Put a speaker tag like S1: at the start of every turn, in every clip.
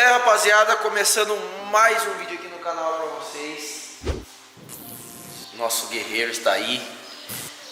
S1: Rapaziada, começando mais um vídeo aqui no canal pra vocês. Nosso guerreiro está aí.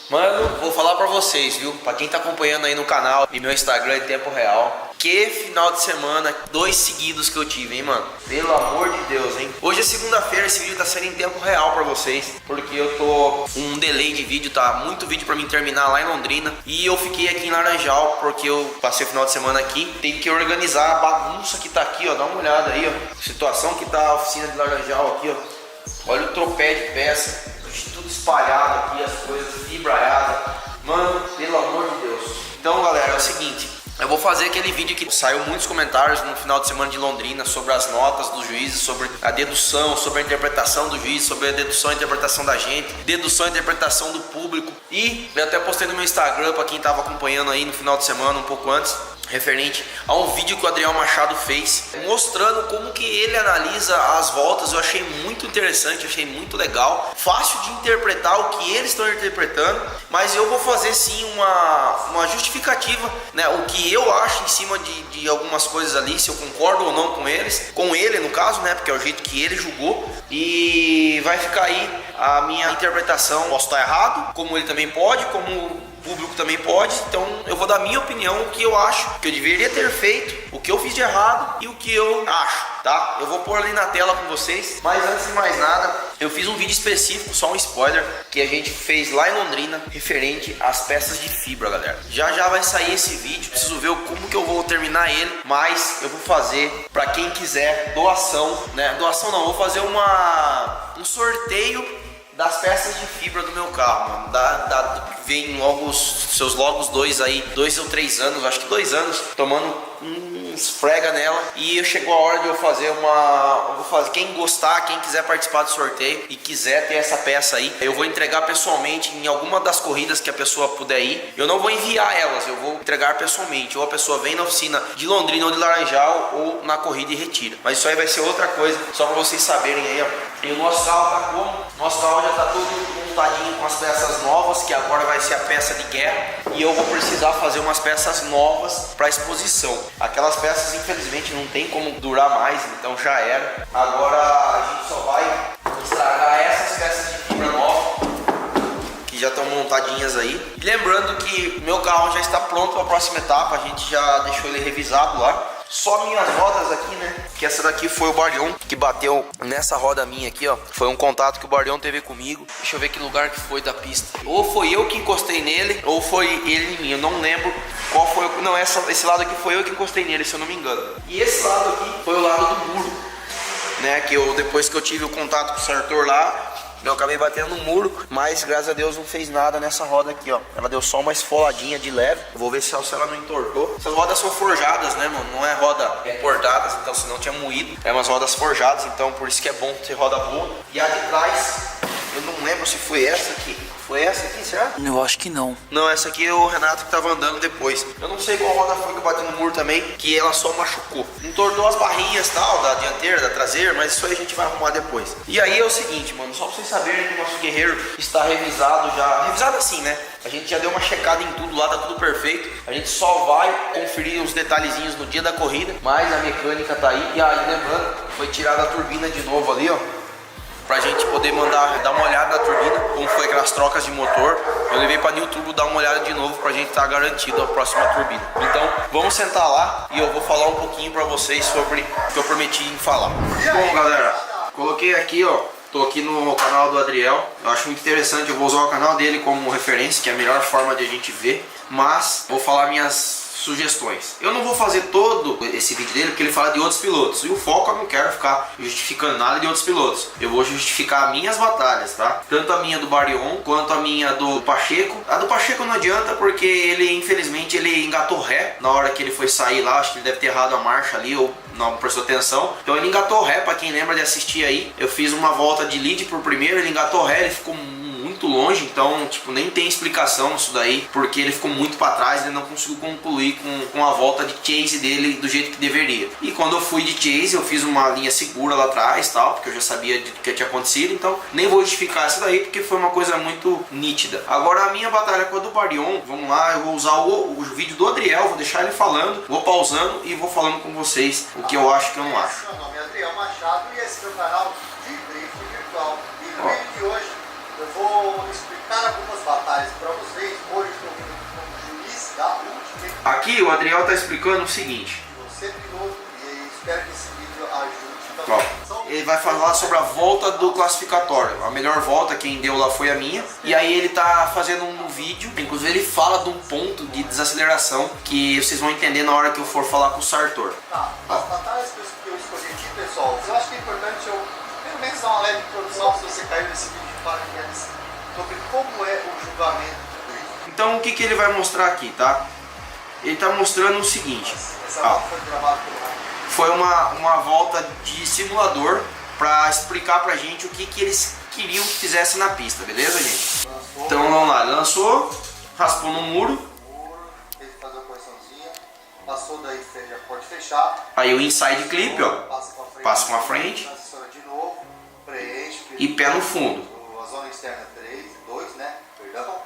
S1: Mano, vou falar pra vocês, viu? Pra quem tá acompanhando aí no canal e meu Instagram em tempo real, que final de semana, 2 seguidos que eu tive, hein, mano? Pelo amor de Deus, hein? Hoje é segunda-feira, esse vídeo tá sendo em tempo real pra vocês, porque eu tô com um delay de vídeo, tá? Muito vídeo pra mim terminar lá em Londrina. E eu fiquei aqui em Laranjal, porque eu passei o final de semana aqui. Tenho que organizar a bagunça que tá aqui, ó. Dá uma olhada aí, ó. Situação que tá a oficina de Laranjal aqui, ó. Olha o tropé de peça. Tudo espalhado aqui, as coisas fibraiadas. Mano, pelo amor de Deus. Então, galera, é o seguinte. Eu vou fazer aquele vídeo que saiu muitos comentários no final de semana de Londrina sobre as notas dos juízes, sobre a dedução, sobre a interpretação do juiz, sobre a dedução e interpretação da gente, dedução e interpretação do público. E eu até postei no meu Instagram para quem estava acompanhando aí no final de semana, um pouco antes, referente a um vídeo que o Adriel Machado fez, mostrando como que ele analisa as voltas. Eu achei muito interessante, achei muito legal, fácil de interpretar o que eles estão interpretando, mas eu vou fazer sim uma justificativa, né, o que eu acho em cima de algumas coisas ali, se eu concordo ou não com eles, com ele no caso, né, porque é o jeito que ele julgou, e vai ficar aí a minha interpretação. Posso estar errado, como ele também pode, como o público também pode, então eu vou dar minha opinião, o que eu acho que eu deveria ter feito, o que eu fiz de errado e o que eu acho, tá? Eu vou pôr ali na tela com vocês, mas antes de mais nada, eu fiz um vídeo específico, só um spoiler, que a gente fez lá em Londrina, referente às peças de fibra, galera. Já vai sair esse vídeo, preciso ver como que eu vou terminar ele, mas eu vou fazer para quem quiser doação, né? Doação não, vou fazer um sorteio das peças de fibra do meu carro, mano. Vem logo seus logos 2 aí, 2 ou 3 anos, acho que 2 anos, tomando esfrega nela. E chegou a hora de eu fazer quem gostar, quem quiser participar do sorteio e quiser ter essa peça aí, eu vou entregar pessoalmente em alguma das corridas que a pessoa puder ir. Eu não vou enviar elas, eu vou entregar pessoalmente, ou a pessoa vem na oficina de Londrina ou de Laranjal, ou na corrida e retira. Mas isso aí vai ser outra coisa, só pra vocês saberem aí, ó. E o nosso carro tá como? Nosso carro já tá todo montadinho com as peças novas, que agora vai ser a peça de guerra, e eu vou precisar fazer umas peças novas para exposição. Aquelas peças infelizmente não tem como durar mais, então já era. Agora a gente só vai estragar essas peças de fibra nova que já estão montadinhas aí. E lembrando que meu carro já está pronto para a próxima etapa, a gente já deixou ele revisado lá. Só minhas rodas aqui, né? Que essa daqui foi o Bardion que bateu nessa roda minha aqui, ó. Foi um contato que o Bardion teve comigo. Deixa eu ver que lugar que foi da pista. Ou foi eu que encostei nele, ou foi ele em mim. Eu não lembro qual foi. Não, esse lado aqui foi eu que encostei nele, se eu não me engano. E esse lado aqui foi o lado do muro, né? Que depois que eu tive o contato com o Sartor lá, eu acabei batendo no muro, mas graças a Deus não fez nada nessa roda aqui, ó. Ela deu só uma esfoladinha de leve. Eu vou ver se ela não entortou. Essas rodas são forjadas, né, mano? Não é roda importada, então senão tinha moído. É umas rodas forjadas, então por isso que é bom ter roda boa. E a de trás, eu não lembro se foi essa aqui. Foi essa aqui, será?
S2: Eu acho que não.
S1: Não, essa aqui é o Renato que tava andando depois. Eu não sei qual roda foi que eu bati no muro também, que ela só machucou. Entortou as barrinhas tal, da dianteira, da traseira, mas isso aí a gente vai arrumar depois. E aí é o seguinte, mano, só pra vocês saberem que o nosso guerreiro está revisado já. Revisado assim, né? A gente já deu uma checada em tudo lá, tá tudo perfeito. A gente só vai conferir os detalhezinhos no dia da corrida, mas a mecânica tá aí. E aí, lembrando, foi tirada a turbina de novo ali, ó, pra gente poder dar uma olhada na turbina, como foi aquelas trocas de motor. Eu levei pra New Turbo dar uma olhada de novo pra gente estar garantido a próxima turbina. Então vamos sentar lá e eu vou falar um pouquinho pra vocês sobre o que eu prometi em falar. Bom, galera, coloquei aqui, ó, tô aqui no canal do Adriel. Eu acho muito interessante, eu vou usar o canal dele como referência, que é a melhor forma de a gente ver, mas vou falar minhas sugestões. Eu não vou fazer todo esse vídeo dele porque ele fala de outros pilotos, e o foco eu não quero ficar justificando nada de outros pilotos. Eu vou justificar minhas batalhas, tá? Tanto a minha do Bardion quanto a minha do Pacheco. A do Pacheco não adianta porque ele, infelizmente, ele engatou ré na hora que ele foi sair lá. Acho que ele deve ter errado a marcha ali ou não prestou atenção. Então ele engatou ré, pra quem lembra de assistir aí. Eu fiz uma volta de lead por primeiro, ele engatou ré, ele ficou muito muito longe, então tipo, nem tem explicação isso daí, porque ele ficou muito para trás, ele não conseguiu concluir com a volta de chase dele do jeito que deveria. E quando eu fui de chase, eu fiz uma linha segura lá atrás, tal, porque eu já sabia do que tinha acontecido, então nem vou justificar isso daí, porque foi uma coisa muito nítida. Agora a minha batalha com a do Baryon, vamos lá, eu vou usar o vídeo do Adriel, vou deixar ele falando, vou pausando e vou falando com vocês o que eu acho e o que eu não acho.
S2: Meu nome é Adriel Machado e esse é o canal de Drift Virtual. E no vídeo de hoje eu vou explicar algumas batalhas para vocês. Hoje estou vindo como juiz da Ultimate.
S1: Aqui o Adriel está explicando o seguinte.
S2: Você piloto e espero que esse vídeo ajude também.
S1: Ele vai falar sobre a volta do classificatório. A melhor volta, quem deu lá foi a minha. E aí ele tá fazendo um vídeo, inclusive ele fala de um ponto de desaceleração que vocês vão entender na hora que eu for falar com o Sartor.
S2: Tá, as batalhas que eu escolhi aqui, pessoal, eu acho que é importante eu pelo menos dar uma leve introdução, se você caiu nesse vídeo de paraquedas, sobre como é o julgamento do drift.
S1: Então o que ele vai mostrar aqui, tá? Ele tá mostrando o seguinte.
S2: Essa volta foi gravada pelo Ryan.
S1: Foi uma volta de simulador para explicar pra gente o que eles queriam que fizesse na pista, beleza, gente?
S2: Lançou,
S1: Então vamos lá, lançou, raspou no muro,
S2: teve que fazer uma correçãozinha, passou daí, você já pode fechar.
S1: aí o inside clip, ó,
S2: Passa com a frente,
S1: passa com a frente
S2: transiciona de novo, preenche.
S1: e pé no fundo.
S2: A zona externa 2, né? Perdão.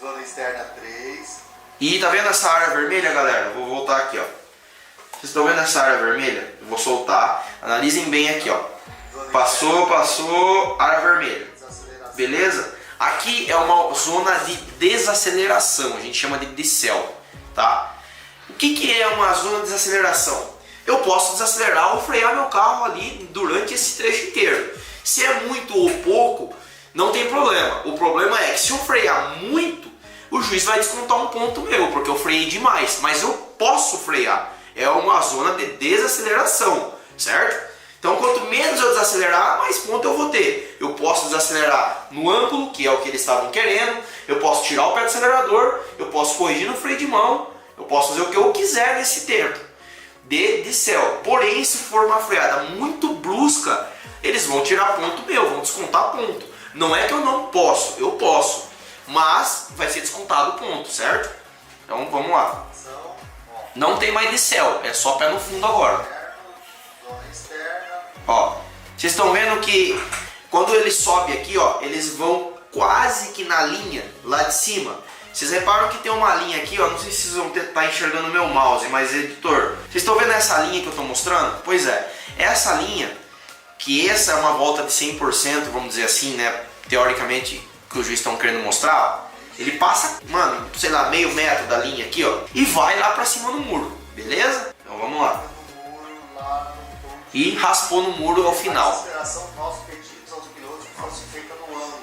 S2: Zona externa 3.
S1: E tá vendo essa área vermelha, galera? Vou voltar aqui, ó. Vocês estão vendo essa área vermelha? Eu vou soltar. Analisem bem aqui, ó. Passou, área vermelha. Beleza? Aqui é uma zona de desaceleração. A gente chama de decel, tá? O que é uma zona de desaceleração? Eu posso desacelerar ou frear meu carro ali durante esse trecho inteiro. Se é muito ou pouco, não tem problema. O problema é que se eu frear muito, o juiz vai descontar um ponto meu, porque eu freiei demais. Mas eu posso frear. É uma zona de desaceleração, certo? Então quanto menos eu desacelerar, mais ponto eu vou ter. Eu posso desacelerar no ângulo, que é o que eles estavam querendo. Eu posso tirar o pé do acelerador. Eu posso corrigir no freio de mão. Eu posso fazer o que eu quiser nesse tempo de decel. Porém, se for uma freada muito brusca, eles vão tirar ponto meu, vão descontar ponto. Não é que eu não posso, eu posso. Mas vai ser descontado ponto, certo? Então vamos lá. Não tem mais decel, é só pé no fundo agora.
S2: Zona externa.
S1: Ó, vocês estão vendo que quando ele sobe aqui, ó, eles vão quase que na linha lá de cima. Vocês reparam que tem uma linha aqui, ó, não sei se vocês vão estar enxergando o meu mouse, mas editor, vocês estão vendo essa linha que eu estou mostrando? Pois é, essa linha, que essa é uma volta de 100%, vamos dizer assim, né, teoricamente, que os juízes estão querendo mostrar, ó, ele passa, mano, sei lá, meio metro da linha aqui, ó, e vai lá pra cima do muro, beleza? Então vamos lá. E raspou no muro ao final.
S2: A aceleração nós pedimos aos pilotos que fosse feita no ângulo.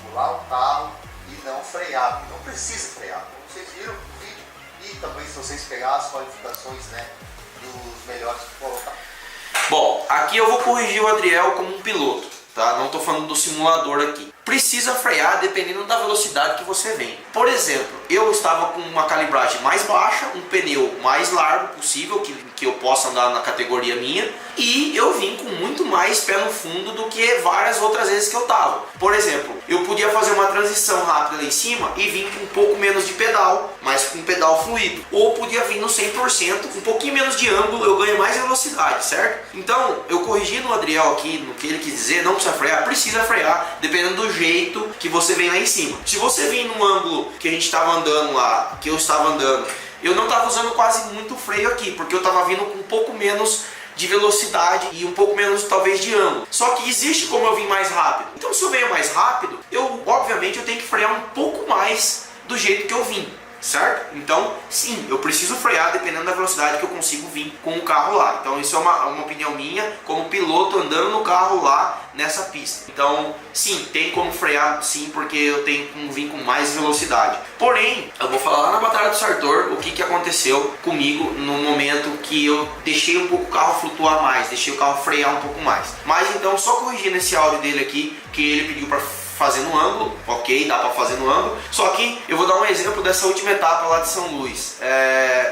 S2: Angular o carro e não frear. Não precisa frear. Como vocês viram no vídeo. E também se vocês pegarem as qualificações, né, dos melhores que colocar.
S1: Bom, aqui eu vou corrigir o Adriel como um piloto, tá? Não estou falando do simulador aqui. Precisa frear dependendo da velocidade que você vem. Por exemplo, eu estava com uma calibragem mais baixa, um pneu mais largo possível, que eu possa andar na categoria minha, e eu vim com muito mais pé no fundo do que várias outras vezes que eu estava. Por exemplo, eu podia fazer uma transição rápida lá em cima e vir com um pouco menos de pedal, mas com pedal fluido. Ou podia vir no 100%, um pouquinho menos de ângulo, eu ganho mais velocidade, certo? Então, eu corrigi no Adriel aqui, no que ele quis dizer, não precisa frear, dependendo do jeito que você vem lá em cima. Se você vem num ângulo que a gente estava andando lá, que eu estava andando, eu não estava usando quase muito freio aqui, porque eu estava vindo com um pouco menos de velocidade e um pouco menos talvez de ângulo. Só que existe como eu vim mais rápido. Então se eu venho mais rápido, obviamente eu tenho que frear um pouco mais do jeito que eu vim, certo? Então sim, eu preciso frear dependendo da velocidade que eu consigo vir com o carro lá. Então isso é uma opinião minha como piloto andando no carro lá nessa pista. Então sim, tem como frear sim, porque eu tenho como vir com mais velocidade. Porém, eu vou falar lá na Batalha do Sartor o que aconteceu comigo no momento que eu deixei um pouco o carro flutuar mais, deixei o carro frear um pouco mais. Mas então, só corrigindo esse áudio dele aqui, que ele pediu para fazer no ângulo, ok, dá pra fazer no ângulo. Só que eu vou dar um exemplo dessa última etapa lá de São Luís.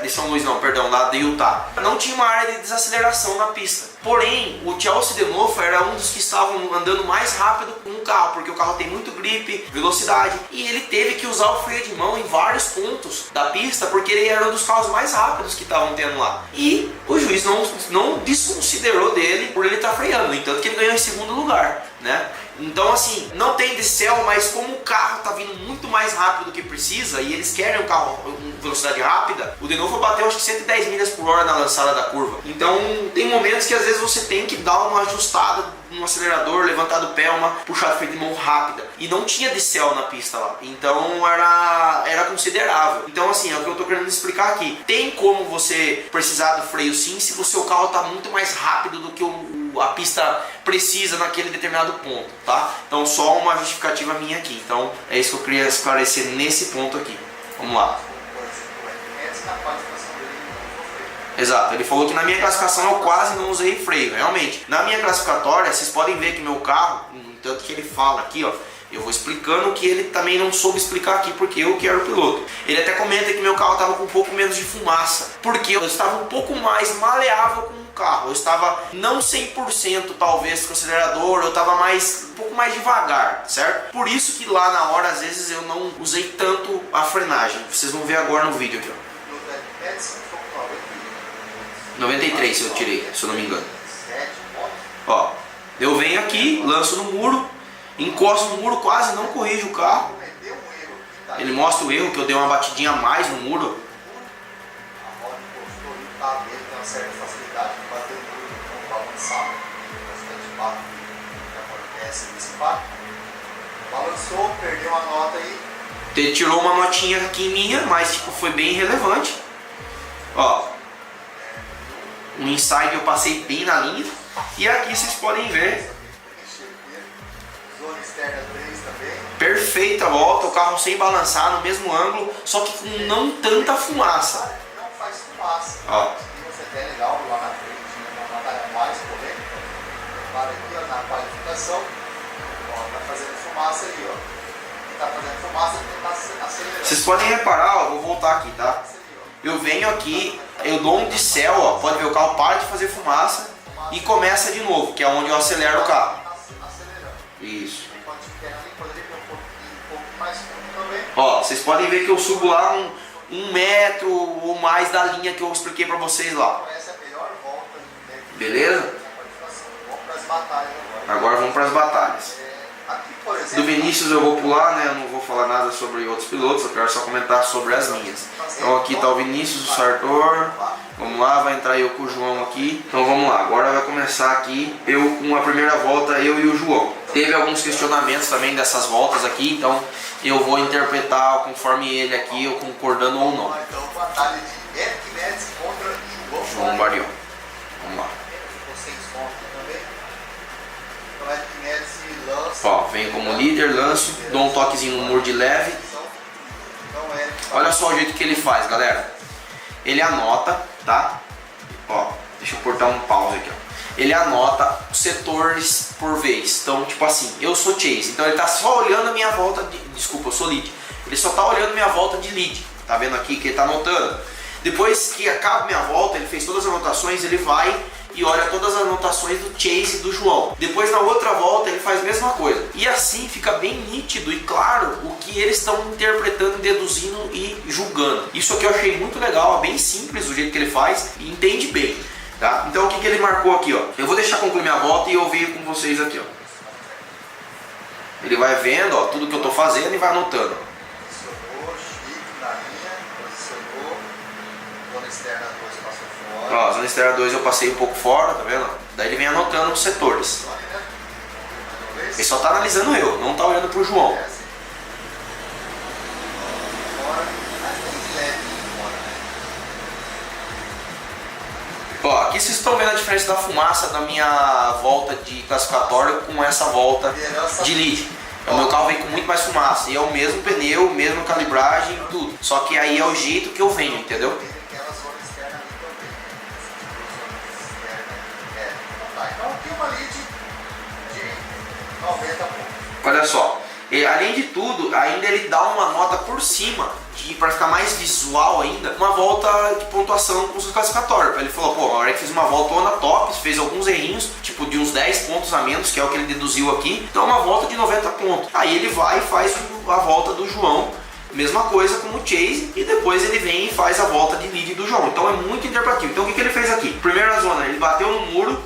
S1: De São Luís não, perdão, lá de Utah. Não tinha uma área de desaceleração na pista. Porém, o Chelsea de novo era um dos que estavam andando mais rápido com o carro, porque o carro tem muito grip, velocidade, e ele teve que usar o freio de mão em vários pontos da pista, porque ele era um dos carros mais rápidos que estavam tendo lá. E o juiz não desconsiderou dele por ele estar freando, no entanto que ele ganhou em segundo lugar, né? Então assim, não tem decel, mas como o carro tá vindo muito mais rápido do que precisa e eles querem um carro com velocidade rápida, o de novo bateu acho que 110 milhas por hora na lançada da curva. Então tem momentos que às vezes você tem que dar uma ajustada no acelerador, levantar do pé, uma puxada de freio de mão rápida. E não tinha decel na pista lá, então era considerável. Então assim, é o que eu tô querendo explicar aqui. Tem como você precisar do freio sim, se o seu carro tá muito mais rápido do que a pista precisa naquele determinado ponto, tá? Então só uma justificativa minha aqui. Então é isso que eu queria esclarecer nesse ponto aqui. Vamos lá. Exato, ele falou que na minha classificação eu quase não usei freio. Realmente, na minha classificatória, vocês podem ver que meu carro, tanto que ele fala aqui, ó, eu vou explicando que ele também não soube explicar aqui porque eu que era o piloto. Ele até comenta que meu carro estava com um pouco menos de fumaça, porque eu estava um pouco mais maleável com o carro. Eu estava não 100% talvez com o acelerador, eu estava um pouco mais devagar, certo? Por isso que lá na hora, às vezes, eu não usei tanto a frenagem. Vocês vão ver agora no vídeo aqui, ó. 93 se eu tirei, se eu não me engano. Ó, eu venho aqui, lanço no muro, encosto no muro, quase não corrijo o carro. Ele mostra o erro, que eu dei uma batidinha a mais no muro.
S2: A roda encostou e o carro dele tem uma certa facilidade de bater o muro para avançar. Bastante impacto que acontece nesse impacto. Balançou, perdeu uma nota aí.
S1: Ele tirou uma notinha aqui minha, mas tipo, foi bem relevante. Ó, um inside eu passei bem na linha. E aqui vocês podem ver.
S2: Zona externa 3 também.
S1: Perfeita volta, o carro sem balançar no mesmo ângulo, só que com não tanta fumaça.
S2: Não faz fumaça.
S1: Ó.
S2: Isso é até legal lá na frente, uma batalha mais correta. Para aqui ó, na qualificação, ó, tá fazendo fumaça ali, ó. Quem tá fazendo fumaça tem que estar acelerando.
S1: Vocês podem reparar, ó, vou voltar aqui, tá? Eu venho aqui, eu dou um decel, ó, pode ver o carro para de fazer fumaça e começa de novo, que é onde eu acelero o carro. Isso. Ó, vocês podem ver que eu subo lá um metro ou mais da linha que eu expliquei pra vocês lá. Beleza? Agora vamos para as batalhas. Do Vinícius eu vou pular, né? Eu não vou falar nada sobre outros pilotos, eu quero só comentar sobre as minhas. Então aqui está o Vinícius, o Sartor. Vamos lá, vai entrar eu com o João aqui. Então vamos lá, agora vai começar aqui eu com a primeira volta, eu e o João. Teve alguns questionamentos também dessas voltas aqui, então eu vou interpretar conforme ele aqui, eu concordando ou não.
S2: Então batalha de Eric Médici contra
S1: João Barion. Vamos lá. Ó, venho como líder, lanço, dou um toquezinho no muro de leve. Olha só o jeito que ele faz, galera. Ele anota, tá? Ó, deixa eu cortar um pause aqui, ó. Ele anota setores por vez. Então, tipo assim, eu sou chase, então ele tá só olhando a minha volta de... Desculpa, eu sou lead. Ele só tá olhando minha volta de lead. Tá vendo aqui que ele tá anotando? Depois que acaba minha volta, ele fez todas as anotações, ele vai e olha todas as anotações do Chase e do João. Depois na outra volta ele faz a mesma coisa. E assim fica bem nítido e claro o que eles estão interpretando, deduzindo e julgando. Isso aqui eu achei muito legal, é bem simples o jeito que ele faz e entende bem. Tá? Então o que ele marcou aqui, ó? Eu vou deixar concluir minha volta e eu venho com vocês aqui, ó. Ele vai vendo, ó, tudo que eu tô fazendo e vai anotando.
S2: Posicionou, chique na linha, posicionou, zona externa 2 passou fora.
S1: Ó, zona externa 2 eu passei um pouco fora, tá vendo? Daí ele vem anotando os setores. Ele só tá analisando eu, não tá olhando pro João. Ó, aqui vocês estão vendo a diferença da fumaça da minha volta de classificatório com essa volta de lead. O meu carro vem com muito mais fumaça e é o mesmo pneu, mesma calibragem, tudo. Só que aí é o jeito que eu venho, entendeu?
S2: Então aqui uma lead de 90 pontos.
S1: Olha só, além de tudo, ainda ele dá uma nota por cima, para ficar mais visual ainda, uma volta de pontuação com os classificatórios. Ele falou, pô, a hora que fez uma volta top, fez alguns errinhos, tipo de uns 10 pontos a menos, que é o que ele deduziu aqui, então uma volta de 90 pontos. Aí ele vai e faz a volta do João, mesma coisa como o Chase, e depois ele vem e faz a volta de lead do João. Então é muito interpretativo. Então o que ele fez aqui? Primeira zona, ele bateu no muro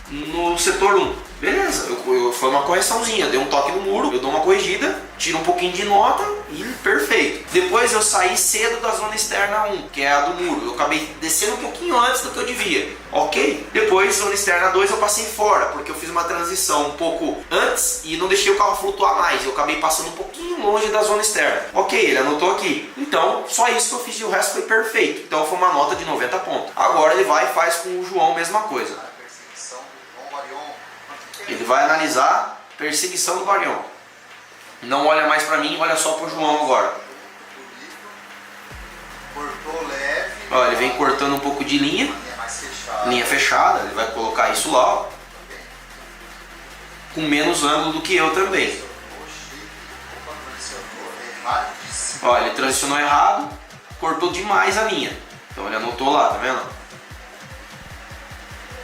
S1: no setor 1. Beleza, foi uma correçãozinha, dei um toque no muro, eu dou uma corrigida, tiro um pouquinho de nota e perfeito. Depois eu saí cedo da zona externa 1, que é a do muro. Eu acabei descendo um pouquinho antes do que eu devia, ok? Depois, zona externa 2, eu passei fora, porque eu fiz uma transição um pouco antes e não deixei o carro flutuar mais. Eu acabei passando um pouquinho longe da zona externa. Ok, ele anotou aqui. Então, só isso que eu fiz e o resto foi perfeito. Então foi uma nota de 90 pontos. Agora ele vai e faz com o João a mesma coisa. Ele vai analisar perseguição do Varião. Não olha mais para mim, olha só pro João agora.
S2: Cortou leve.
S1: Ó, ele vem cortando um pouco de linha.
S2: Linha mais fechada.
S1: Linha fechada, ele vai colocar isso lá, ó. Com menos ângulo do que eu também. Ó, ele transicionou errado, cortou demais a linha. Então ele anotou lá, tá vendo?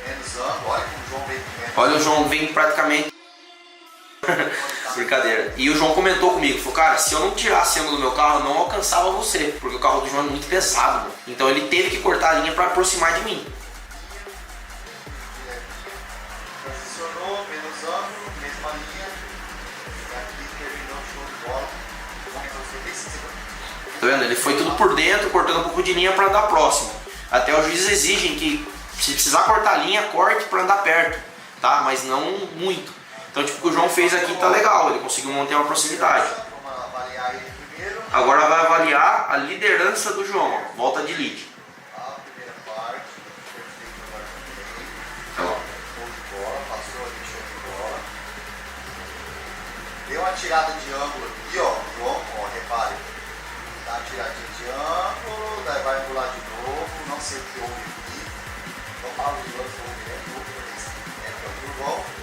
S2: Menos ângulo, olha como o João vem com menos.
S1: Olha, o João vem praticamente... Brincadeira. E o João comentou comigo, falou, cara, se eu não tirasse ângulo do meu carro, eu não alcançava você, porque o carro do João é muito pesado, mano. Então ele teve que cortar a linha para aproximar de mim.
S2: Transicionou, menos ângulo, mesma linha. E aqui terminou o show de bola.
S1: Tá vendo? Ele foi tudo por dentro, cortando um pouco de linha para andar próximo. Até os juízes exigem que, se precisar cortar a linha, corte para andar perto, tá? Mas não muito. Então, tipo, o que o João fez aqui tá legal, ele conseguiu manter uma proximidade.
S2: Vamos avaliar ele primeiro.
S1: Agora vai avaliar a liderança do João, ó, volta de lead.
S2: A primeira parte, perfeito agora também.
S1: Tá bom.
S2: Show de bola, passou ali, show de bola. Deu uma tirada de ângulo aqui, ó, João, ó, repare. Dá uma tiradinha de ângulo, daí vai pular de novo, não sei o que houve aqui. Então fala os dois, o João.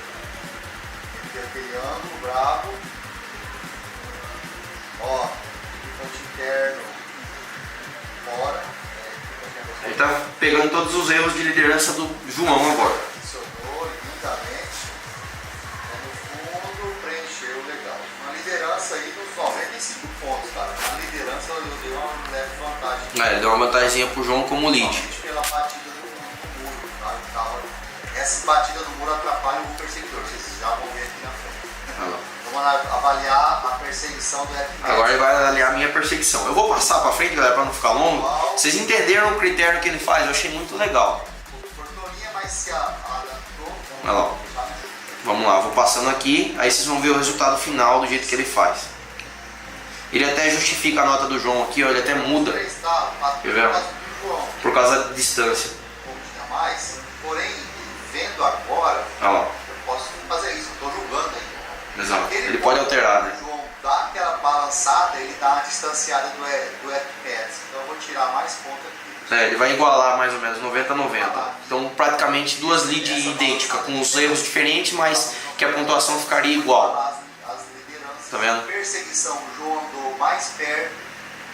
S2: Aquele ângulo bravo, ó, ponto interno fora,
S1: Ele tá pegando todos os erros de liderança do João agora.
S2: funcionou lindamente, no fundo preencheu legal. Uma liderança aí dos 95 pontos, cara. Na liderança eu dei uma leve vantagem.
S1: Ele deu uma vantagemzinha pro João como lead.
S2: Somente pela batida no muro, tá? Essa batida no muro atrapalha o perseguidor, vocês já vão ver aqui na frente. Vamos avaliar a perseguição do F-Max.
S1: Agora ele vai avaliar a minha perseguição. Eu vou passar pra frente, galera, pra não ficar longo. Vocês entenderam o critério que ele faz? Eu achei muito legal.
S2: Cortou linha, mas se adaptou.
S1: Olha lá. Vamos lá, vou passando aqui, aí vocês vão ver o resultado final do jeito que ele faz. Ele até justifica a nota do João aqui, ó, ele até muda. Quer ver? Por causa da distância.
S2: Como tinha mais, porém, vendo agora,
S1: Olha lá.
S2: eu posso fazer isso, eu estou julgando aí.
S1: Exato. Ele pode alterar, né?
S2: O João dá aquela balançada, ele dá uma distanciada do F-Max. Então eu vou tirar mais ponto aqui.
S1: Ele vai igualar mais ou menos 90 a 90. Então praticamente duas leads idênticas, com os erros diferentes, mas que a pontuação ficaria igual.
S2: As lideranças.
S1: Tá vendo?
S2: Perseguição, o João andou mais perto,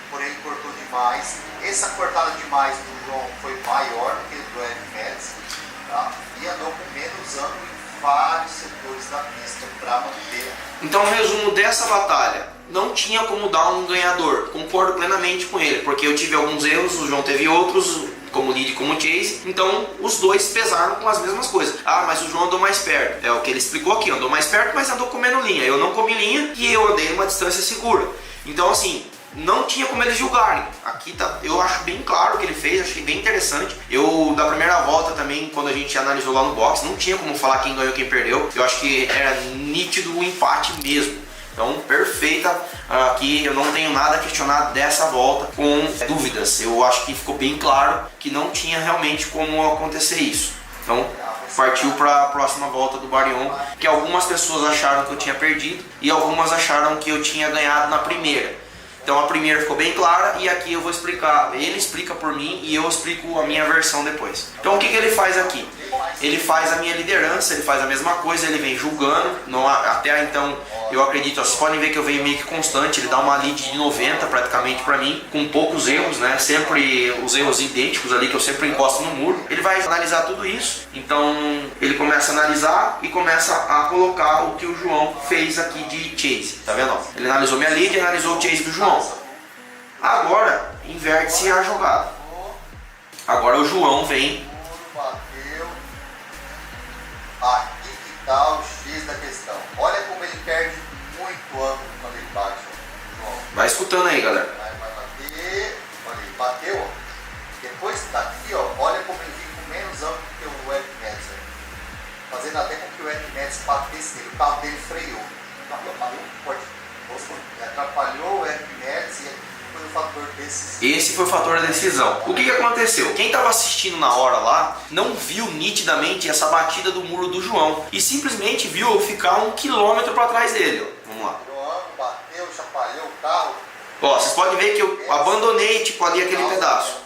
S2: porém cortou demais. Essa cortada demais do João foi maior do que do F-Max, tá? E andou com menos ângulo em vários setores da pista para manter.
S1: Então, resumo dessa batalha, não tinha como dar um ganhador. Concordo plenamente com ele, porque eu tive alguns erros, o João teve outros, como lead e como chase. Então, os dois pesaram com as mesmas coisas. Ah, mas o João andou mais perto. É o que ele explicou aqui, andou mais perto, mas andou comendo linha. Eu não comi linha e eu andei uma distância segura. Então, assim, não tinha como eles julgarem. Aqui tá, eu acho bem claro o que ele fez, achei bem interessante. Eu, da primeira volta também, quando a gente analisou lá no box, não tinha como falar quem ganhou e quem perdeu. Eu acho que era nítido o empate mesmo. Então, perfeita aqui, eu não tenho nada a questionar dessa volta com dúvidas. Eu acho que ficou bem claro que não tinha realmente como acontecer isso. Então, partiu para a próxima volta do Barion, que algumas pessoas acharam que eu tinha perdido e algumas acharam que eu tinha ganhado na primeira. Então a primeira ficou bem clara e aqui eu vou explicar, ele explica por mim e eu explico a minha versão depois. Então o que ele faz aqui? ele faz a minha liderança, ele faz a mesma coisa, ele vem julgando. Até então, eu acredito, vocês podem ver que eu venho meio que constante, ele dá uma lead de 90 praticamente pra mim, com poucos erros, né? Sempre os erros idênticos ali que eu sempre encosto no muro. Ele vai analisar tudo isso, então ele começa a analisar e começa a colocar o que o João fez aqui de chase, tá vendo? Ele analisou minha lead e analisou o chase do João. Agora, inverte-se a jogada. Agora o João vem.
S2: Bateu. Aqui que tá o X da questão. Olha como ele perde muito ângulo quando ele bate, João.
S1: Vai escutando aí, galera.
S2: Vai bater. Olha, ele bateu, ó. Depois daqui, ó, olha como ele fica com menos ângulo que o Eric Madsen. Fazendo até com que o Eric Madsen batesse nele. O carro dele freou. Atrapalhou o Eric Madsen. Foi o fator decisivo.
S1: Esse foi o fator da decisão. O que aconteceu? Quem estava assistindo na hora lá não viu nitidamente essa batida do muro do João e simplesmente viu eu ficar 1 quilômetro para trás dele. Ó. Vamos lá.
S2: João bateu, chapalhou o carro.
S1: Ó, vocês podem ver que eu abandonei tipo ali aquele pedaço.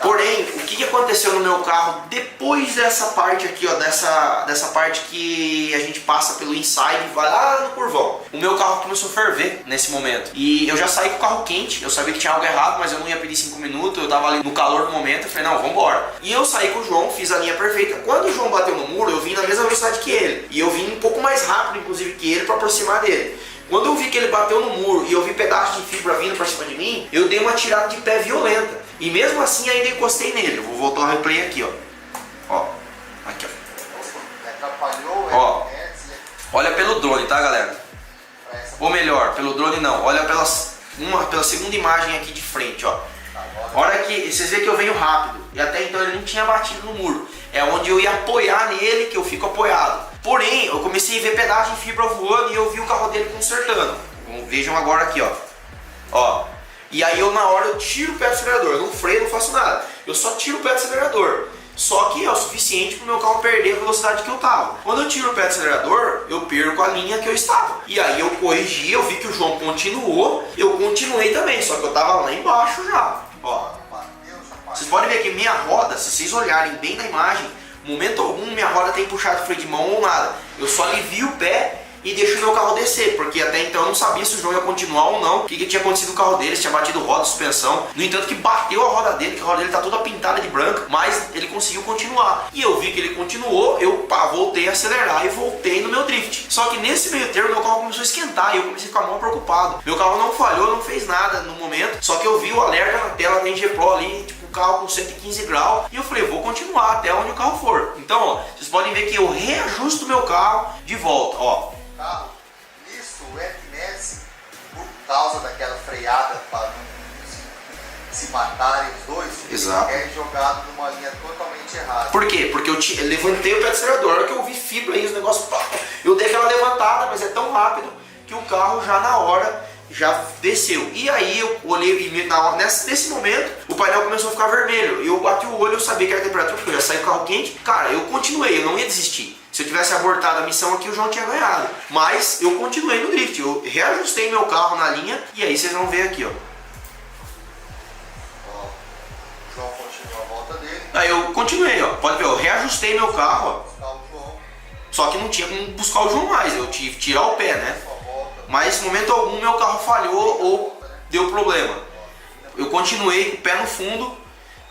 S1: Porém, o que aconteceu no meu carro depois dessa parte aqui, ó, dessa parte que a gente passa pelo inside e vai lá no curvão? O meu carro começou a ferver nesse momento. E eu já saí com o carro quente, eu sabia que tinha algo errado, mas eu não ia pedir 5 minutos, eu tava ali no calor do momento, eu falei, não, vambora. E eu saí com o João, fiz a linha perfeita. Quando o João bateu no muro, eu vim na mesma velocidade que ele. E eu vim um pouco mais rápido, inclusive, que ele, para aproximar dele. Quando eu vi que ele bateu no muro e eu vi pedaços de fibra vindo para cima de mim, eu dei uma tirada de pé violenta. E mesmo assim ainda encostei nele. Eu vou voltar o replay aqui, ó. Ó. Aqui, ó. Ó. Olha pelo drone, tá, galera? Ou melhor, pelo drone não. Olha pela segunda imagem aqui de frente, ó. Olha que vocês veem que eu venho rápido. E até então ele não tinha batido no muro. É onde eu ia apoiar nele que eu fico apoiado. Porém, eu comecei a ver pedaços de fibra voando e eu vi o carro dele consertando. Vejam agora aqui, ó. Ó. E aí eu na hora eu tiro o pé do acelerador. Eu não freio, não faço nada. Eu só tiro o pé do acelerador. Só que é o suficiente para o meu carro perder a velocidade que eu tava. Quando eu tiro o pé do acelerador, eu perco a linha que eu estava. E aí eu corrigi, eu vi que o João continuou, eu continuei também, só que eu tava lá embaixo já. Ó. Vocês podem ver que minha roda, se vocês olharem bem na imagem, momento algum minha roda tem puxado freio de mão ou nada. Eu só alivio o pé e deixo o meu carro descer, porque até então eu não sabia se o João ia continuar ou não, o que tinha acontecido no carro dele, se tinha batido roda, suspensão. No entanto que bateu a roda dele, que a roda dele tá toda pintada de branco, mas ele conseguiu continuar. E eu vi que ele continuou, eu voltei a acelerar e voltei no meu drift. Só que nesse meio termo meu carro começou a esquentar e eu comecei a ficar mal preocupado. Meu carro não falhou, não fez nada no momento, só que eu vi o alerta na tela da NG Pro ali, tipo, carro com 115 graus, e eu falei, vou continuar até onde o carro for. Então, ó, vocês podem ver que eu reajusto o meu carro de volta, ó.
S2: Carro, isso o Eric Madsen, por causa daquela freada para não se matarem os dois,
S1: exato,
S2: é jogado numa linha totalmente errada.
S1: Por quê? Porque eu levantei o pé do acelerador, a hora que eu vi fibra aí, os negócios, eu dei aquela levantada, mas é tão rápido que o carro já na hora já desceu. E aí eu olhei e nesse momento o painel começou a ficar vermelho. Eu bati o olho, eu sabia que era a temperatura, porque eu ia sair do carro quente. Cara, eu continuei, eu não ia desistir. Se eu tivesse abortado a missão aqui, o João tinha ganhado. Mas eu continuei no drift, eu reajustei meu carro na linha e aí vocês vão ver aqui, ó.
S2: O João continuou a volta dele.
S1: Aí eu continuei, ó. Pode ver, eu reajustei meu carro, ó.
S2: Buscar o João.
S1: Só que não tinha como buscar o João mais, eu tive que tirar o pé, né? Mas em momento algum meu carro falhou ou deu problema. Eu continuei com o pé no fundo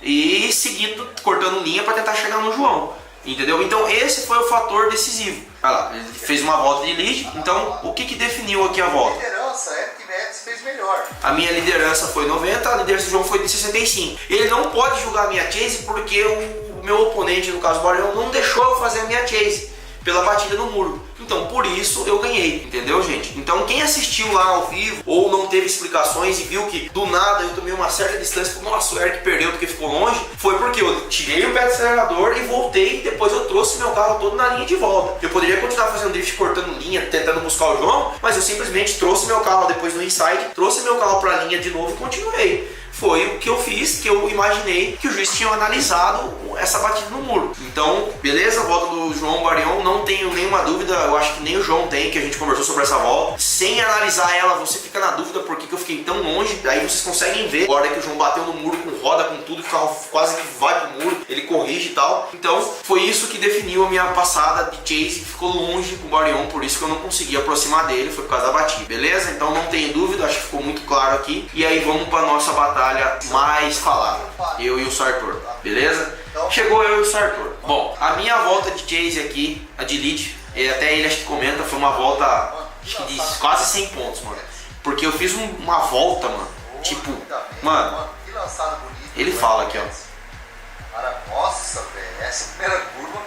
S1: e seguindo, cortando linha para tentar chegar no João. Entendeu? Então esse foi o fator decisivo. Olha lá, ele fez uma volta de lead. Então o que definiu aqui a volta?
S2: A liderança, Eric Madsen fez melhor.
S1: A minha liderança foi 90, a liderança do João foi de 65. Ele não pode julgar a minha chase porque o meu oponente, no caso o Barão, não deixou eu fazer a minha chase pela batida no muro. Então por isso eu ganhei, entendeu, gente? Então quem assistiu lá ao vivo ou não teve explicações e viu que do nada eu tomei uma certa distância, falou, nossa, o Eric perdeu porque ficou longe, foi porque eu tirei o pé do acelerador e voltei e depois eu trouxe meu carro todo na linha de volta. Eu poderia continuar fazendo drift cortando linha, tentando buscar o João, mas eu simplesmente trouxe meu carro depois no inside, trouxe meu carro para a linha de novo e continuei. Foi o que eu fiz, que eu imaginei que o juiz tinha analisado essa batida no muro. Então, beleza, a volta do João Barion, não tenho nenhuma dúvida, eu acho que nem o João tem, que a gente conversou sobre essa volta. Sem analisar ela, você fica na dúvida por que eu fiquei tão longe, aí vocês conseguem ver agora que o João bateu no muro com roda, com tudo, que o carro quase que vai pro muro, ele corrige e tal. Então, foi isso que definiu a minha passada de chase, ficou longe com o Barion, por isso que eu não consegui aproximar dele, foi por causa da batida, beleza? Então não tenho dúvida, acho que ficou muito claro aqui. E aí vamos para nossa batalha mais falada, eu e o Sartor, beleza? Chegou eu e o Sartor. Bom, a minha volta de chase aqui, a de lead, até ele acho que comenta, foi uma volta acho que de quase 100 pontos, mano. Porque eu fiz uma volta, mano, tipo, mano, ele fala aqui, ó.
S2: Nossa, velho, essa primeira curva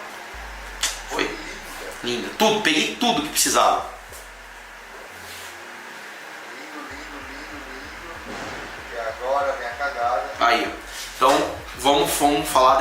S2: foi
S1: linda. Tudo, peguei tudo que precisava.
S2: Lindo. E agora vem a cagada.
S1: Aí, ó. Então, vamos falar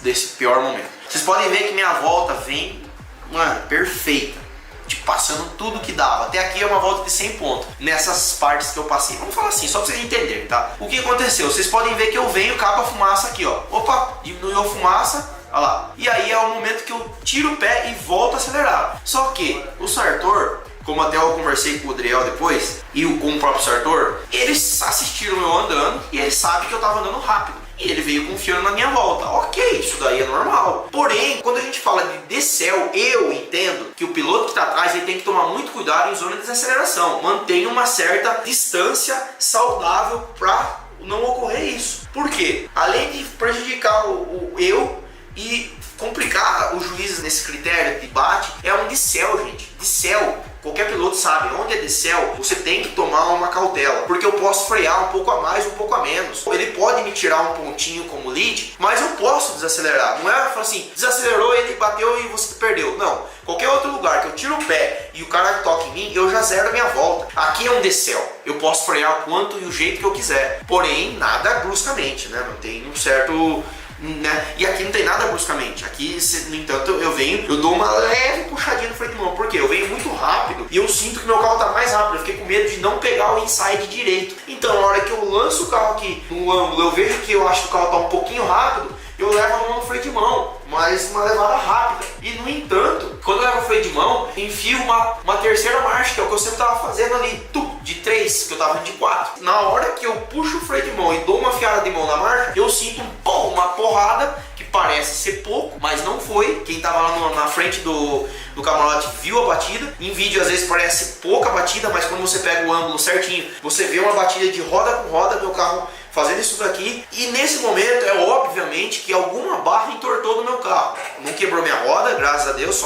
S1: desse pior momento. Vocês podem ver que minha volta vem, mano, perfeita. Tipo, passando tudo que dava. Até aqui é uma volta de 100 pontos. Nessas partes que eu passei. Vamos falar assim, só pra vocês entenderem, tá? O que aconteceu? Vocês podem ver que eu venho, capa a fumaça aqui, ó. Opa, diminuiu a fumaça. Olha lá. E aí é o momento que eu tiro o pé e volto a acelerar. Só que o Sartor, como até eu conversei com o Adriel depois, e com o próprio Sartor, eles assistiram eu andando e eles sabem que eu tava andando rápido. E ele veio confiando na minha volta. Ok, isso daí é normal. Porém, quando a gente fala de decel, eu entendo que o piloto que está atrás ele tem que tomar muito cuidado em zona de desaceleração. Mantenha uma certa distância saudável para não ocorrer isso. Por quê? Além de prejudicar o eu e complicar os juízes nesse critério de bate, é um decel, gente. Decel. Qualquer piloto sabe, onde é decel, você tem que tomar uma cautela, porque eu posso frear um pouco a mais, um pouco a menos. Ele pode me tirar um pontinho como lead, mas eu posso desacelerar. Não é falar assim, desacelerou, ele bateu e você perdeu. Não, qualquer outro lugar que eu tiro o pé e o cara toca em mim, eu já zero a minha volta. Aqui é um decel, eu posso frear o quanto e o jeito que eu quiser, porém nada bruscamente, né? Não tem um certo... Né? E aqui não tem nada bruscamente. Aqui, no entanto, eu dou uma leve puxadinha no freio de mão. Porque eu venho muito rápido e eu sinto que meu carro tá mais rápido. Eu fiquei com medo de não pegar o inside direito. Então, na hora que eu lanço o carro aqui no ângulo, eu vejo que eu acho que o carro tá um pouquinho rápido, eu levo a mão no freio de mão, mas uma levada rápida. E no entanto, quando eu levo o freio de mão, enfio uma terceira marcha, que é o que eu sempre tava fazendo ali, de 3, que eu tava de 4. Na hora que eu puxo o freio de mão e dou uma fiada de mão na marcha, eu sinto uma porrada que parece ser pouco, mas não foi. Quem tava lá na frente do camarote viu a batida. Em vídeo às vezes parece pouca batida, mas quando você pega o ângulo certinho, você vê uma batida de roda com roda, meu carro fazendo isso daqui. E nesse momento é obviamente que alguma barra entortou no meu carro. Não quebrou minha roda, graças a Deus,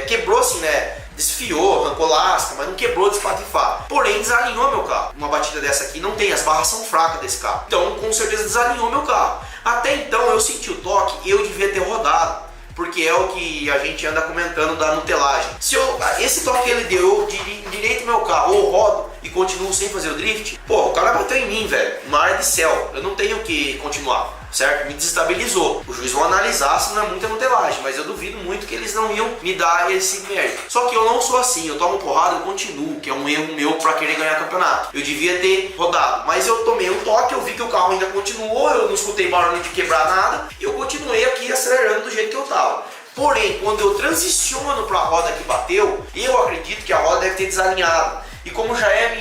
S1: quebrou assim, né? Desfiou, arrancou lasca, mas não quebrou de espatifar. Porém, desalinhou meu carro. Uma batida dessa aqui não tem, as barras são fracas desse carro. Então, com certeza desalinhou meu carro. Até então, eu senti o toque, eu devia ter rodado. Porque é o que a gente anda comentando da nutelagem. Se esse toque ele deu, eu direito meu carro, ou rodo e continuo sem fazer o drift, pô, o cara bateu em mim, velho, uma área de céu. Eu não tenho que continuar, certo? Me desestabilizou. Os juízes vão analisar se não é muita nutelagem, mas eu duvido muito que eles não iam me dar esse mérito. Só que eu não sou assim, eu tomo porrada, eu continuo, que é um erro meu pra querer ganhar campeonato. Eu devia ter rodado, mas eu tomei um toque, eu vi que o carro ainda continuou, eu não escutei barulho de quebrar nada, e eu continuei aqui acelerando do jeito que eu tava. Porém, quando eu transiciono para a roda que bateu, eu acredito que a roda deve ter desalinhado. E como já é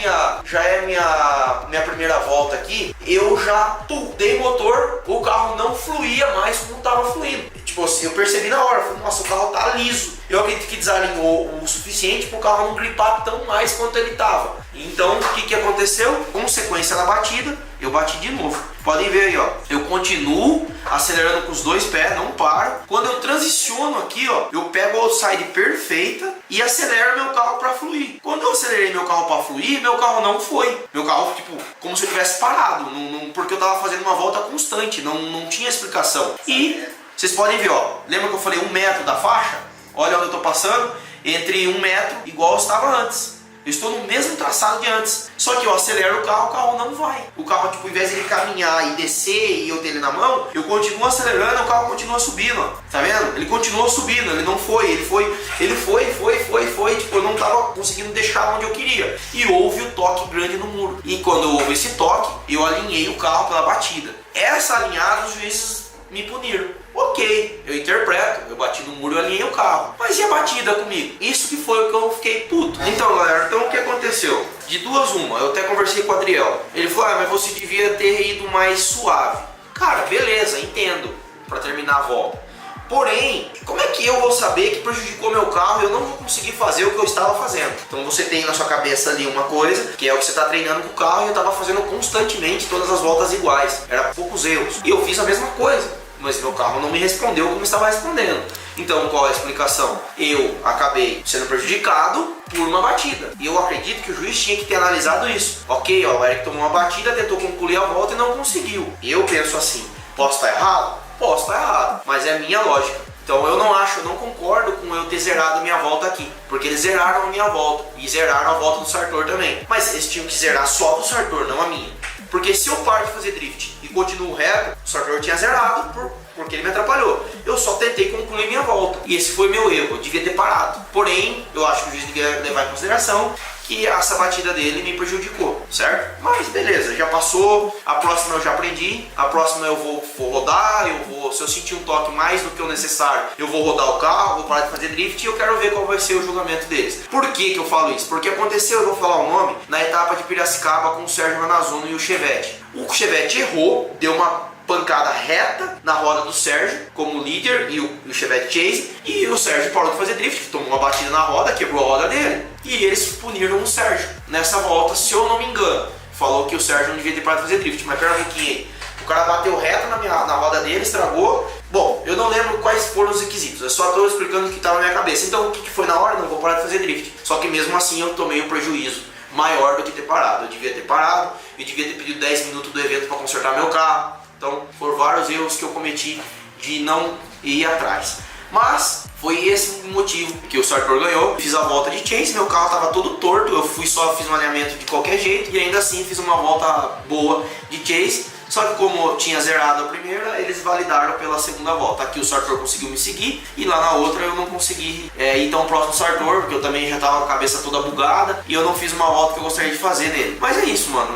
S1: minha primeira volta aqui, eu já dei motor, o carro não fluía mais como estava fluindo. Tipo assim, eu percebi na hora, falei, nossa, o carro tá liso. Eu acredito que desalinhou o suficiente para o carro não gripar tão mais quanto ele estava. Então, o que aconteceu? Como sequência da batida, eu bati de novo. Podem ver aí, ó. Eu continuo acelerando com os dois pés, não paro. Quando eu transiciono aqui, ó, eu pego a outside perfeita e acelero meu carro para fluir. Quando eu acelerei meu carro para fluir, meu carro não foi. Meu carro, tipo, como se eu tivesse parado, porque eu tava fazendo uma volta constante, não tinha explicação. E vocês podem ver, ó, lembra que eu falei 1 metro da faixa? Olha onde eu tô passando, entre 1 metro, igual eu estava antes. Eu estou no mesmo traçado de antes. Só que eu acelero o carro não vai. O carro, tipo, ao invés de ele caminhar e descer e eu ter ele na mão, eu continuo acelerando, o carro continua subindo, ó. Tá vendo? Ele continuou subindo, ele não foi, ele foi, tipo, eu não tava conseguindo deixar onde eu queria. E houve o toque grande no muro. E quando houve esse toque, eu alinhei o carro pela batida. Essa alinhada, os juízes me puniram. Ok, eu interpreto, eu bati no muro e alinhei o carro. Mas e a batida comigo? Isso que foi o que eu fiquei puto. Então, galera, então o que aconteceu? De duas uma, eu até conversei com o Adriel. Ele falou, mas você devia ter ido mais suave. Cara, beleza, entendo, pra terminar a volta. Porém, como é que eu vou saber que prejudicou meu carro e eu não vou conseguir fazer o que eu estava fazendo? Então você tem na sua cabeça ali uma coisa, que é o que você está treinando com o carro, e eu estava fazendo constantemente todas as voltas iguais. Era poucos erros. E eu fiz a mesma coisa, mas meu carro não me respondeu como estava respondendo. Então qual é a explicação? Eu acabei sendo prejudicado por uma batida. E eu acredito que o juiz tinha que ter analisado isso. Ok, ó, o Eric tomou uma batida, tentou concluir a volta e não conseguiu. Eu penso assim, posso estar errado? Posso estar errado, mas é a minha lógica. Então eu não concordo com eu ter zerado a minha volta aqui, porque eles zeraram a minha volta e zeraram a volta do Sartor também. Mas eles tinham que zerar só do Sartor, não a minha. Porque se eu paro de fazer drift e continuo reto, o Sartor tinha zerado porque ele me atrapalhou. Eu só tentei concluir minha volta. E esse foi meu erro, eu devia ter parado. Porém, eu acho que o juiz devia levar em consideração que essa batida dele me prejudicou, certo? Mas beleza, já passou, a próxima eu já aprendi, a próxima eu vou rodar, se eu sentir um toque mais do que o necessário, eu vou rodar o carro, vou parar de fazer drift e eu quero ver qual vai ser o julgamento deles. Por que eu falo isso? Porque aconteceu, eu vou falar o nome, na etapa de Piracicaba com o Sérgio Manazzuno e o Chevette. O Chevette errou, deu uma pancada reta na roda do Sérgio como líder e o Chevette Chase, e o Sérgio parou de fazer drift, tomou uma batida na roda, quebrou a roda dele, e eles puniram o Sérgio nessa volta, se eu não me engano. Falou que o Sérgio não devia ter parado de fazer drift, mas pera um pouquinho, o cara bateu reto na roda dele, estragou. Bom, eu não lembro quais foram os requisitos, eu só estou explicando o que estava na minha cabeça. Então o que foi na hora? Não vou parar de fazer drift. Só que mesmo assim eu tomei um prejuízo maior do que ter parado. Eu devia ter parado, eu devia ter pedido 10 minutos do evento para consertar meu carro. Então foram vários erros que eu cometi de não ir atrás. Mas foi esse o motivo que o Sartor ganhou. Fiz a volta de chase, meu carro estava todo torto, eu fiz um alinhamento de qualquer jeito e ainda assim fiz uma volta boa de chase. Só que como eu tinha zerado a primeira, eles validaram pela segunda volta. Aqui o Sartor conseguiu me seguir e lá na outra eu não consegui ir tão próximo do Sartor, porque eu também já estava com a cabeça toda bugada e eu não fiz uma volta que eu gostaria de fazer nele. Mas é isso, mano.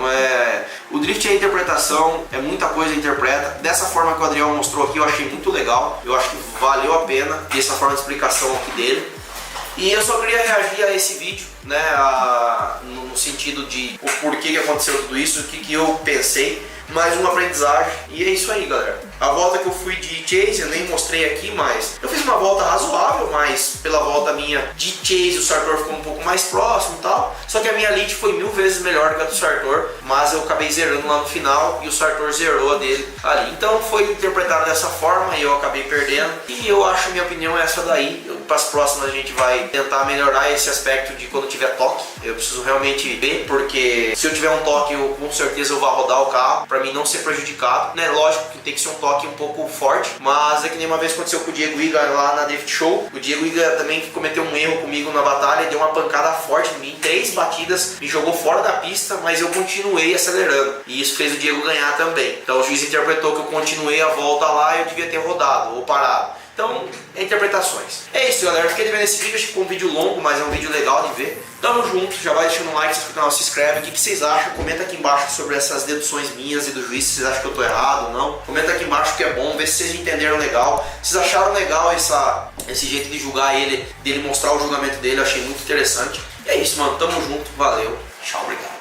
S1: O drift é interpretação, é muita coisa interpreta. Dessa forma que o Adriel mostrou aqui, eu achei muito legal. Eu acho que valeu a pena ter essa forma de explicação aqui dele. E eu só queria reagir a esse vídeo, né, no sentido de o porquê que aconteceu tudo isso, o que eu pensei. Mais uma aprendizagem, e é isso aí, galera. A volta que eu fui de chase, eu nem mostrei aqui, mas eu fiz uma volta razoável, mas pela volta minha de chase o Sartor ficou um pouco mais próximo e tal. Só que a minha lead foi 1000 vezes melhor que a do Sartor, mas eu acabei zerando lá no final e o Sartor zerou a dele ali. Então foi interpretado dessa forma e eu acabei perdendo. E eu acho, minha opinião é essa daí. Para as próximas a gente vai tentar melhorar esse aspecto de quando tiver toque. Eu preciso realmente ver, porque se eu tiver um toque, com certeza eu vou rodar o carro, para mim não ser prejudicado, né? Lógico que tem que ser um toque um pouco forte, mas é que nem uma vez aconteceu com o Diego Iga lá na Drift Show. O Diego Iga também cometeu um erro comigo na batalha, deu uma pancada forte em mim, 3 batidas, me jogou fora da pista, mas eu continuei acelerando, e isso fez o Diego ganhar também. Então o juiz interpretou que eu continuei a volta lá e eu devia ter rodado ou parado. Então, interpretações. É isso, galera. Eu fiquei devendo esse vídeo, acho que foi um vídeo longo, mas é um vídeo legal de ver. Tamo junto, já vai deixando um like, se inscreve no canal, se inscreve. O que vocês acham? Comenta aqui embaixo sobre essas deduções minhas e do juiz, se vocês acham que eu tô errado ou não. Comenta aqui embaixo que é bom, ver se vocês entenderam legal. Vocês acharam legal esse jeito de julgar ele, dele mostrar o julgamento dele, eu achei muito interessante. E é isso, mano. Tamo junto, valeu. Tchau, obrigado.